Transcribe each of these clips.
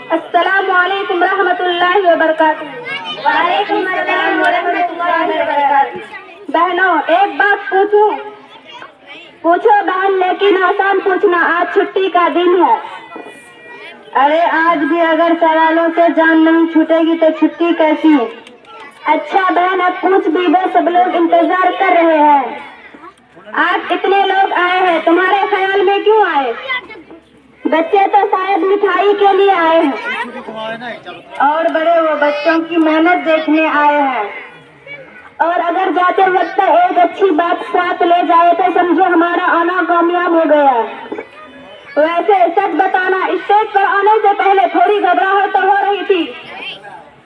अस्सलामु अलैकुम रहमतुल्लाहि व बरकातुहू। वालेकुम अस्सलाम व रहमतुल्लाहि व बरकातुहू। बहनों, एक बात पूछूं? पूछो बहन, लेकिन आसान पूछना, आज छुट्टी का दिन है। अरे आज भी अगर सवालों से जान नहीं छूटेगी तो छुट्टी कैसी? अच्छा बहन, अब पूछ भी दो, सब लोग इंतजार कर रहे हैं। आज इतने लोग आए हैं, तुम्हारे ख्याल में क्यों आए? बच्चे तो शायद मिठाई के लिए आए हैं और बड़े वो बच्चों की मेहनत देखने आए हैं। और अगर जाते वक्त एक अच्छी बात साथ ले जाए तो समझो हमारा आना कामयाब हो गया। वैसे सच बताना, स्टेज पर आने से पहले थोड़ी घबराहट तो हो रही थी।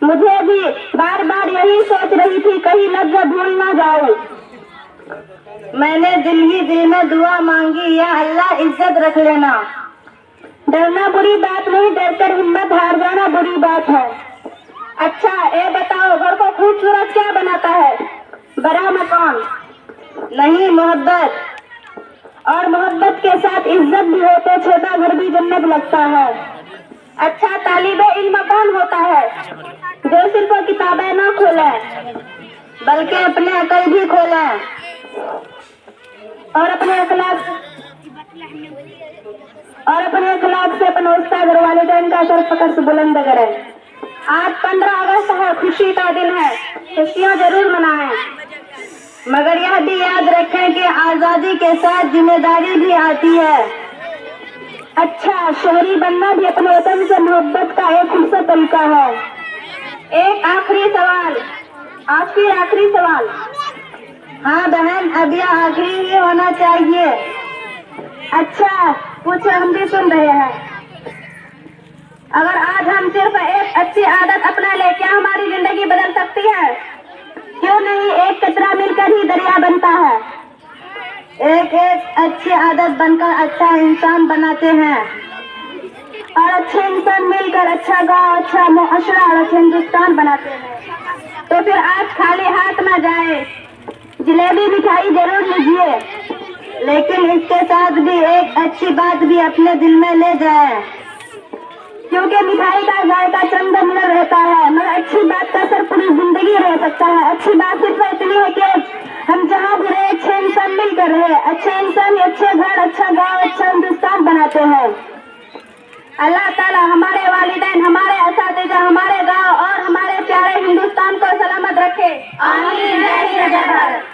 मुझे भी बार बार यही सोच रही थी कहीं लफ्ज़ भूल ना जाऊं। मैंने दिल ही दिल में दुआ मांगी, या अल्लाह इज्जत रख लेना। डरना बुरी बात नहीं, डरकर हिम्मत हार जाना बुरी बात है। अच्छा ये बताओ, घर को खूबसूरत क्या बनाता है? बड़ा मकान नहीं, मोहब्बत। और मोहब्बत के साथ इज्जत भी हो तो छोटा घर भी जन्नत लगता है। अच्छा तालिबे इल्म कौन होता है? जो सिर्फ किताबें ना खोले बल्कि अपने अकल भी खोले और अपने अखलाक से अपने उस्ताद और वालिदैन का सर फकर से बुलंद करे। आज 15 अगस्त है, खुशी का दिन है, खुशियाँ जरूर मनाएं, मगर यह भी याद रखें कि आजादी के साथ जिम्मेदारी भी आती है। अच्छा, शहरी बनना भी अपने वतन से मोहब्बत का एक खूबसूरत तरीका है। एक आखिरी सवाल, आखिरी सवाल। हाँ बहन, अब यह आखिरी ही होना चाहिए। अच्छा पूछो, हम भी सुन रहे हैं। अगर आज हम सिर्फ एक अच्छी आदत अपना ले, क्या हमारी जिंदगी बदल सकती है? क्यों नहीं, एक कचरा मिलकर ही दरिया बनता है। एक एक अच्छी आदत बनकर अच्छा इंसान बनाते हैं और अच्छे इंसान मिलकर अच्छा गांव, अच्छा मुआशरा और अच्छा हिंदुस्तान बनाते हैं। तो फिर आज खाली हाथ न जाए, जलेबी मिठाई जरूर लीजिए, लेकिन इसके साथ भी एक अच्छी बात भी अपने दिल में ले जाए, क्योंकि मिठाई का जायका चंद मिनट रहता है, मगर अच्छी बात का असर पूरी जिंदगी रह सकता है। अच्छी बात सिर्फ इतनी है कि हम जहाँ भी रहे अच्छे इंसान मिलकर रहे। अच्छे इंसान अच्छे घर, अच्छा गांव, अच्छा हिंदुस्तान बनाते हैं। अल्लाह ताला हमारे वालिदैन, हमारे असातिज़ा, हमारे गांव और हमारे प्यारे हिंदुस्तान को सलामत रखे। आमीन। जय हिंद, जय भारत।